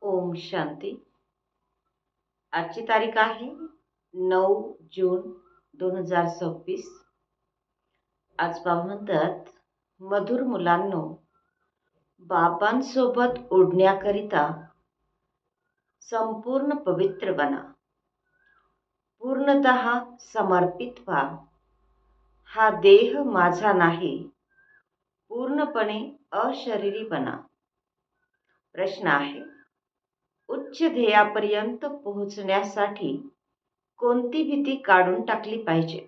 ओम शांती. आजची तारीख आहे 9 जून 2026. आज बाबा म्हणतात, मधुर मुलांनो, बाबांसोबत उडण्याकरिता संपूर्ण पवित्र बना, पूर्णतः समर्पित व्हा. हा देह माझा नाही, पूर्णपणे अशरीरी बना. प्रश्न आहे, उच्च ध्येयापर्यंत पोहोचण्यासाठी कोणती भीती काढून टाकली पाहिजे?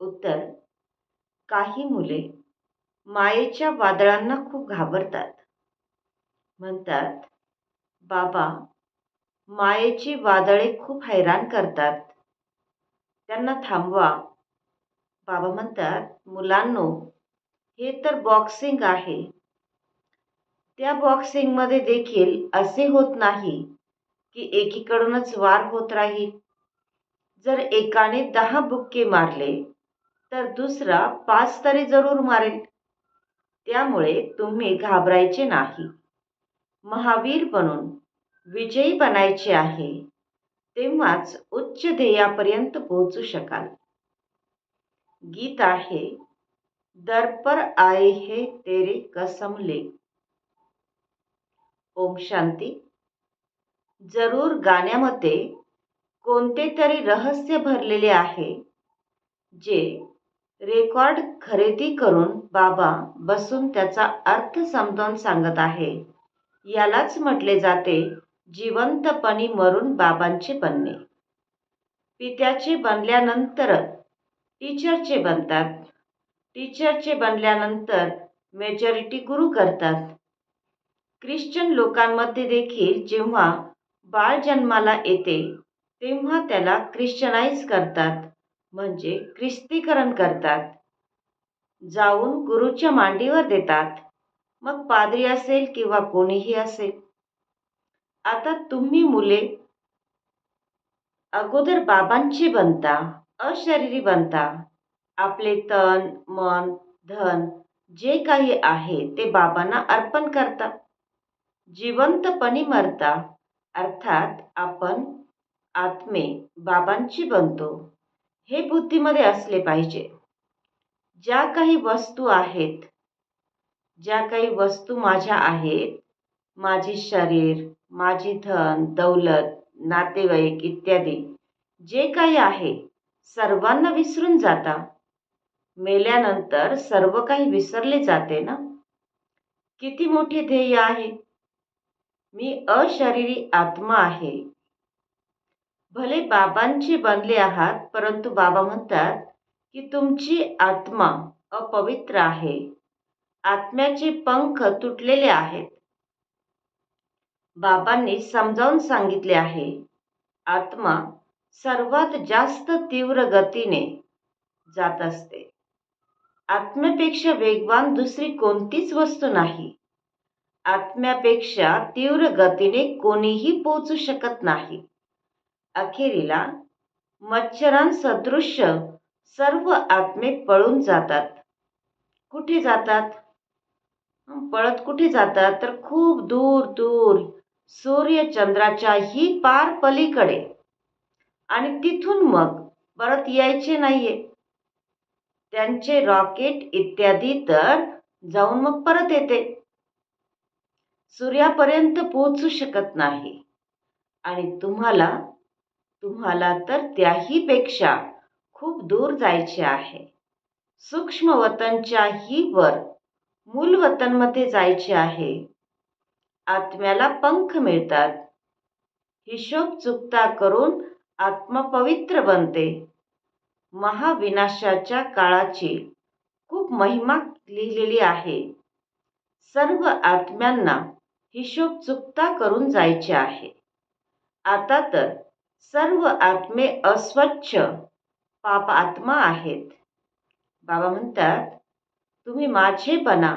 उत्तर, काही मुले मायेच्या वादळांना खूप घाबरतात. म्हणतात, बाबा, मायेची वादळे खूप हैराण करतात, त्यांना थांबवा. बाबा म्हणतात, मुलांनो, हे तर बॉक्सिंग आहे. त्या बॉक्सिंगमध्ये देखील असे होत नाही की एकीकडूनच वार होत राहील. जर एकाने 10 बुक्के मारले तर दुसरा 5 तरी जरूर मारेल. त्यामुळे तुम्ही घाबरायचे नाही. महावीर बनून विजयी बनायचे आहे, तेव्हाच उच्च ध्येयापर्यंत पोहोचू शकाल. गीत आहे, दर पर आए है तेरे कसम ले. ओम शांती. जरूर गाण्यामध्ये कोणते तरी रहस्य भरलेले आहे, जे रेकॉर्ड खरेदी करून बाबा बसून त्याचा अर्थ समजावून सांगत आहे. यालाच म्हटले जाते जिवंतपणी मरून बाबांचे बनणे. पित्याचे बनल्यानंतर टीचरचे बनतात, टीचरचे बनल्यानंतर मेजॉरिटी गुरु करतात. ख्रिश्चन लोकांमध्ये देखील जेव्हा बाळ जन्माला येते तेव्हा त्याला ख्रिश्चनाइज करतात, म्हणजे ख्रिस्तीकरण करतात. जाऊन गुरुच्या मांडीवर देतात, मग पाद्री असेल किंवा कोणीही असेल. आता तुम्ही मुले अगोदर बाबांची बनता, अशरीरी बनता. आपले तन, मन, धन जे काही आहे ते बाबांना अर्पण करता. जिवंतपणी मरता, अर्थात आपण आत्मे बाबांची बनतो. हे बुद्धीमध्ये असले पाहिजे. ज्या काही वस्तू आहेत, ज्या काही वस्तू माझ्या आहेत, माझे शरीर, माझी धन, दौलत, नातेवाईक इत्यादी जे काही आहे, सर्वांना विसरून जाता. मेल्यानंतर सर्व काही विसरले जाते ना. किती मोठे ध्येय आहे. मी अशरीरी आत्मा आहे. भले बाबांचे बनले आहात, परंतु बाबा म्हणतात की तुमची आत्मा अपवित्र आहे. आत्म्याचे पंख तुटलेले आहेत. बाबांनी समजावून सांगितले आहे, आत्मा सर्वात जास्त तीव्र गतीने जात असते. आत्म्यापेक्षा वेगवान दुसरी कोणतीच वस्तू नाही. आत्म्यापेक्षा तीव्र गतीने कोणीही पोहोचू शकत नाही. अखेरीला मच्छरांसदृश्य सर्व आत्मे पळून जातात. कुठे जातात? पळत कुठे जातात? तर खूप दूर दूर सूर्यचंद्राच्याही पार पलीकडे, आणि तिथून मग परत यायचे नाहीये. त्यांचे रॉकेट इत्यादी तर जाऊन मग परत येते. सूर्यापर्यंत पोहोचू शकत नाही. आणि तुम्हाला तर त्याही पेक्षा खूप दूर जायचे आहे. सूक्ष्म वतनच्याही वर मूल वतनमध्ये जायचे आहे. आत्म्याला पंख मिळतात. हिशोब चुकता करून आत्मा पवित्र बनते. महाविनाशाच्या काळाची खूप महिमा लिहिलेली आहे. सर्व आत्म्यांना हिशोब चुकता करून जायचे आहे. आता तर सर्व आत्मे अस्वच्छ पाप आत्मा आहेत. बाबा म्हणतात, तुम्ही माझे बना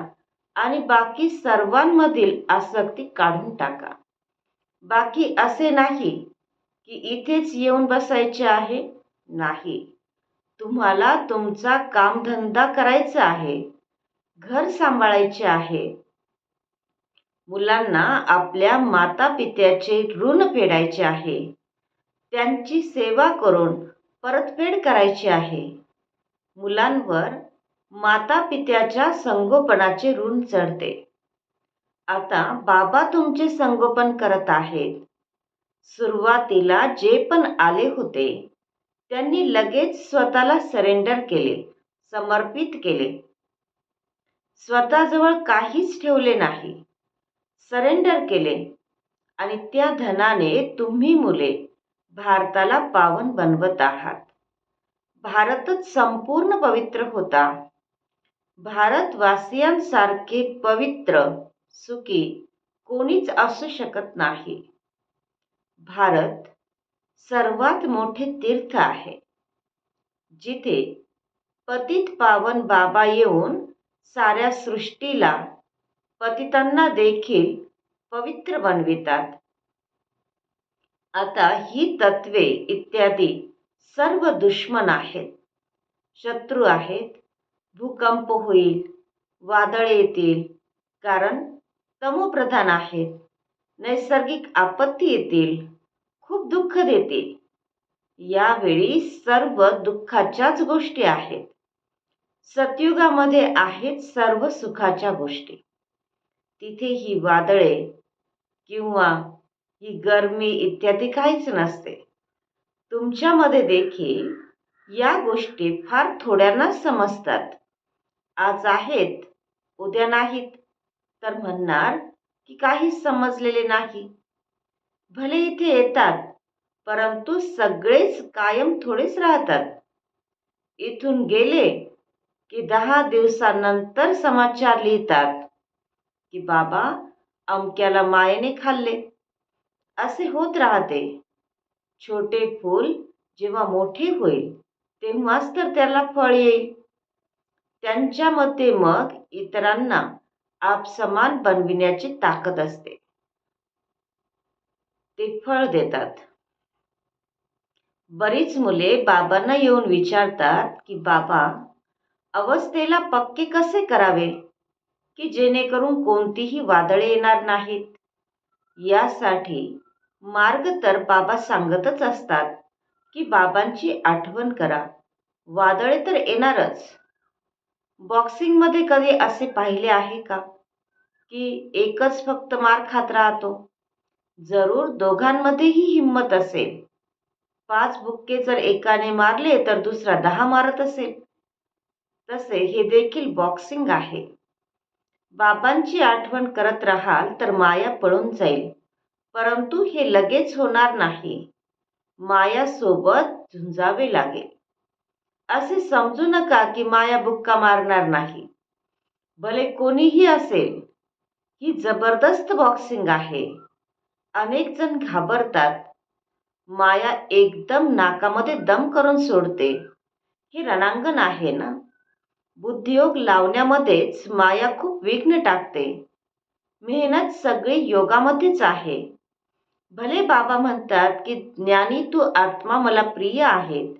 आणि बाकी सर्वांमधील आसक्ती काढून टाका. बाकी असे नाही की इथेच येऊन बसायचे आहे. नाही, तुम्हाला तुमचा कामधंदा करायचा आहे, घर सांभाळायचे आहे. मुलांना आपल्या मातापित्याचे ऋण फेडायचे आहे. त्यांची सेवा करून परतफेड करायची आहे. मुलांवर मातापित्याच्या संगोपनाचे ऋण चढते. आता बाबा तुमचे संगोपन करत आहेत. सुरुवातीला जे पण आले होते त्यांनी लगेच स्वतःला सरेंडर केले, समर्पित केले. स्वतःजवळ काहीच ठेवले नाही, सरेंडर केले. आणि त्या धनाने तुम्ही मुले भारताला पावन बनवत आहात. भारतच संपूर्ण पवित्र होता. भारतवासियांसारखे पवित्र, सुखी कोणीच असू शकत नाही. भारत सर्वात मोठे तीर्थ आहे, जिथे पतित पावन बाबा येऊन साऱ्या सृष्टीला, पतितांना देखील पवित्र बनवितात. आता ही तत्वे इत्यादी सर्व दुश्मन आहेत, शत्रू आहेत. भूकंप होईल, वादळे येतील, कारण तमोप्रधान आहेत. नैसर्गिक आपत्ती येतील, खूप दुःख देतील. यावेळी सर्व दुःखाच्याच गोष्टी आहेत. सतयुगामध्ये आहेत सर्व सुखाच्या गोष्टी. तिथे ही वादळे किंवा ही गरमी इत्यादी काहीच नसते. तुमच्यामध्ये देखील या गोष्टी फार थोड्यांनाच समजतात. आज आहेत, उद्या नाहीत, तर म्हणणार की काहीच समजलेले नाही. भले इथे येतात, परंतु सगळेच कायम थोडेच राहतात. इथून गेले की 10 दिवसानंतर समाचार लिहितात की बाबा अमक्याला मायेने खाल्ले. असे होत राहते. छोटे फूल जेव्हा मोठे होईल तेव्हाच तर त्याला फळ येईल. त्यांच्या मते मग इतरांना आपसमान बनविण्याची ताकद असते. ते फळ देतात. बरीच मुले बाबांना येऊन विचारतात की बाबा, अवस्थेला पक्के कसे करावे की जेणेकरून कोणतीही वादळे येणार नाहीत. यासाठी मार्ग तर बाबा सांगतच असतात की बाबांची आठवण करा, वादळे तर येणारच. बॉक्सिंगमध्ये कधी असे पाहिले आहे का की एकच फक्त मार खात राहतो? जरूर दोघांमध्येही हिंमत असेल. 5 बुक्के जर एकाने मारले तर दुसरा 10 मारत असेल. तसे हे देखील बॉक्सिंग आहे. बाबांची आठवण करत राहाल तर माया पळून जाईल, परंतु हे लगेच होणार नाही. मायासोबत झुंजावे लागेल. असे समजू नका की माया बुक्का मारणार नाही. भले कोणीही असेल, ही जबरदस्त बॉक्सिंग आहे. अनेक जण घाबरतात. माया एकदम नाकामध्ये दम करून सोडते. हे रणांगण आहे ना. बुद्धियोग लावण्यामध्येच माया खूप विघ्न टाकते. मेहनत सगळी योगामध्येच आहे. भले बाबा म्हणतात की ज्ञानी तू आत्मा मला प्रिय आहेत,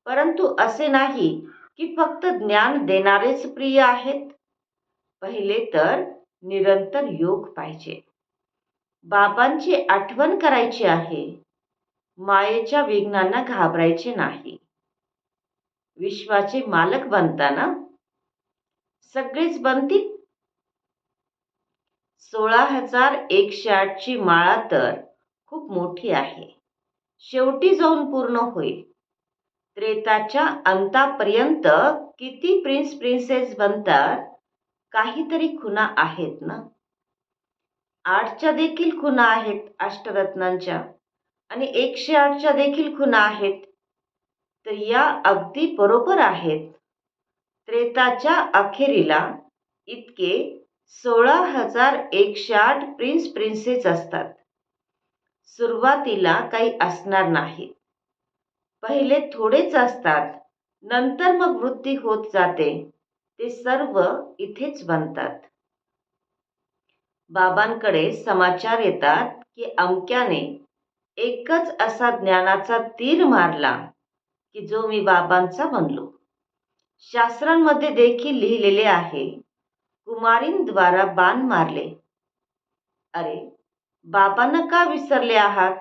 परंतु असे नाही की फक्त ज्ञान देणारेच प्रिय आहेत. पहिले तर निरंतर योग पाहिजे. बाबांची आठवण करायची आहे. मायेच्या विघ्नांना घाबरायचे नाही. विश्वाचे मालक बनताना सगळेच बनतील. 16,108 ची माळा तर खूप मोठी आहे. शेवटी जाऊन पूर्ण होईल. त्रेताच्या अंतापर्यंत किती प्रिन्स प्रिन्सेस बनतात, काहीतरी खुणा आहेत ना. 8च्या देखील खुणा आहेत अष्टरत्नांच्या, आणि 108च्या देखील खुणा आहेत. तर या अगदी बरोबर आहेत. त्रेताच्या अखेरीला इतके 16,108 प्रिन्स प्रिन्सेस असतात. सुरुवातीला काही असणार नाही. पहिले थोडेच असतात, नंतर मग वृद्धी होत जाते. ते सर्व इथेच बनतात. बाबांकडे समाचार येतात की अमक्याने एकच असा ज्ञानाचा तीर मारला की जो मी बाबांचा बनलो. शास्त्रांमध्ये देखील लिहिलेले आहे, कुमारींद्वारा बाण मारले. अरे, बाबांना का विसरले आहात?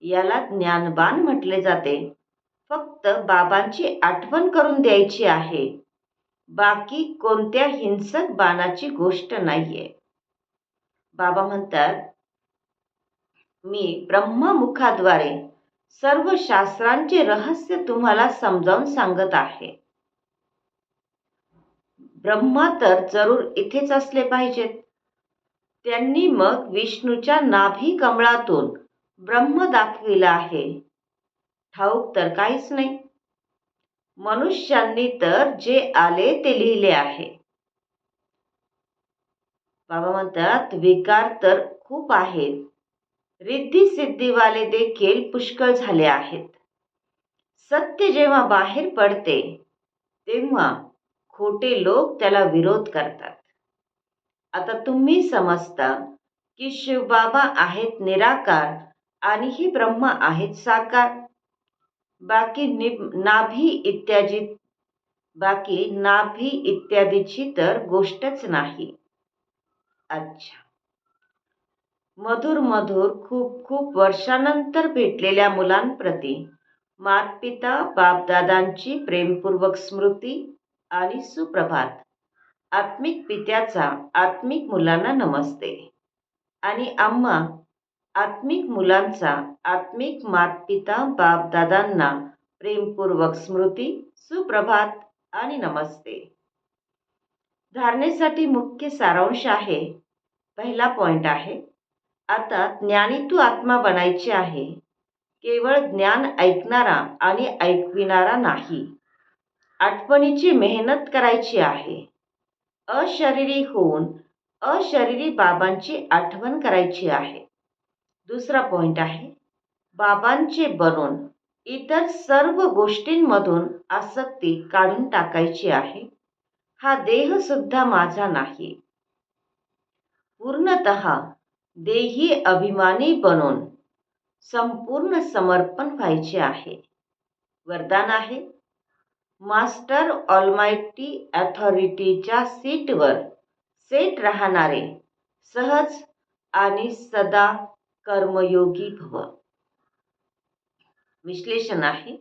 याला ज्ञानबाण म्हटले जाते. फक्त बाबांची आठवण करून द्यायची आहे. बाकी कोणत्या हिंसक बाणाची गोष्ट नाहीये. बाबा म्हणतात, मी ब्रह्ममुखाद्वारे सर्व शास्त्रांचे रहस्य तुम्हाला समजावून सांगत आहे. ब्रह्मा तर जरूर इथेच असले पाहिजेत. त्यांनी मग विष्णूच्या नाभी कमळातून ब्रह्म दाखविला आहे. ठाऊक तर काहीच नाही. मनुष्यांनी तर जे आले ते लिहिले आहे. बाबा म्हणतात, विकार तर खूप आहेत. रिद्धी सिद्धीवाले देखील पुष्कळ झाले आहेत. सत्य जेव्हा बाहेर पडते तेव्हा खोटे लोक त्याला विरोध करतात. आता तुम्ही समजता की शिवबाबा आहेत निराकार आणि ही ब्रह्मा आहेत साकार. बाकी नाभी इत्यादीची तर गोष्टच नाही. अच्छा. मधुर मधुर खूप खूप वर्षानंतर भेटलेल्या मुलांप्रती मातपिता बापदादांची प्रेमपूर्वक स्मृती आणि सुप्रभात. आत्मिक पित्याचा आत्मिक मुलांना नमस्ते आणि आम्हा आत्मिक मुलांचा आत्मिक मातपिता बापदादांना प्रेमपूर्वक स्मृती, सुप्रभात आणि नमस्ते. धारणेसाठी मुख्य सारांश आहे. पहिला पॉइंट आहे, आता ज्ञानी तू आत्मा बनायचे आहे. केवळ ज्ञान ऐकणारा आणि ऐकविणारा नाही. आठवणीची मेहनत करायची आहे. अशरीरी होऊन अशरीरी बाबांची आठवण करायची आहे. दुसरा पॉइंट आहे, बाबांचे बनून इतर सर्व गोष्टींमधून आसक्ती काढून टाकायची आहे. हा देह सुद्धा माझा नाही. पूर्णतः देही अभिमानी बनून संपूर्ण समर्पण व्हायचे आहे. वरदान आहे, मास्टर ऑलमाइटी अथॉरिटीच्या सीटवर सेट राहणारे सहज आणि सदा कर्मयोगी भव. विश्लेषण आहे,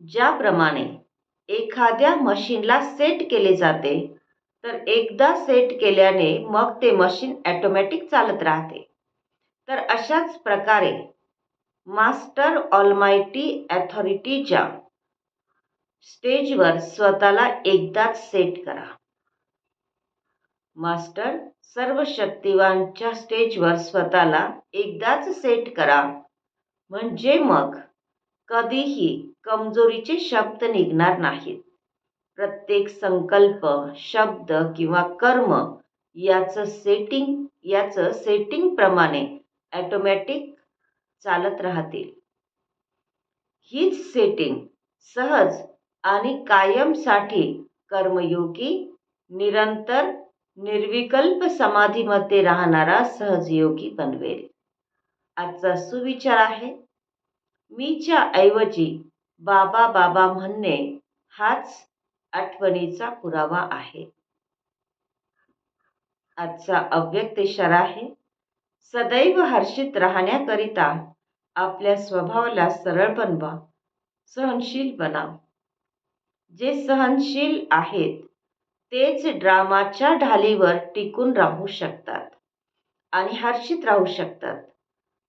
ज्याप्रमाणे एखाद्या मशीनला सेट केले जाते तर एकदा सेट केल्याने मग ते मशीन ऑटोमॅटिक चालत राहते. तर अशाच प्रकारे मास्टर ऑलमाइटी अथॉरिटीच्या स्टेजवर स्वतःला एकदाच सेट करा. मास्टर सर्वशक्तिवानच्या स्टेजवर स्वतःला एकदाच सेट करा. म्हणजे मग कधीही कमजोरीचे शब्द निघणार नाहीत. प्रत्येक संकल्प, शब्द किंवा कर्म याचं सेटिंग प्रमाणे ऑटोमॅटिक चालत राहतील. हीच सेटिंग सहज आणि कायमसाठी कर्मयोगी, निरंतर निर्विकल्प समाधीमध्ये राहणारा सहजयोगी बनवेल. आजचा सुविचार आहे, मीच्या ऐवजी बाबा बाबा म्हणणे हाच आठवणीचा पुरावा आहे. आजचा अव्यक्त इशारा आहे, सदैव हर्षित राहण्याकरिता आपल्या स्वभावाला सरळ बनवा, सहनशील बना. जे सहनशील आहेत तेच ड्रामाच्या ढालीवर टिकून राहू शकतात आणि हर्षित राहू शकतात.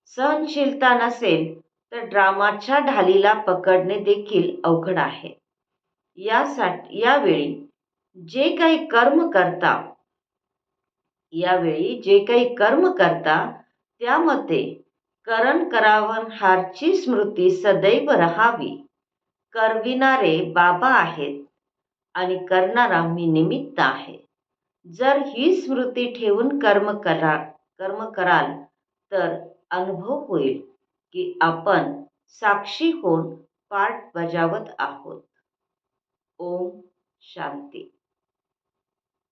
सहनशीलता नसेल तर ड्रामाच्या ढालीला पकडणे देखील अवघड आहे. यावेळी जे काही कर्म करता त्यामध्ये करण करावन हारची स्मृती सदैव राहावी. करविणारे बाबा आहेत आणि करणारा मी निमित्त आहे. जर ही स्मृती ठेवून कर्म कराल तर अनुभव होईल की आपण साक्षी होऊन पाठ बजावत आहोत. ओम शांती.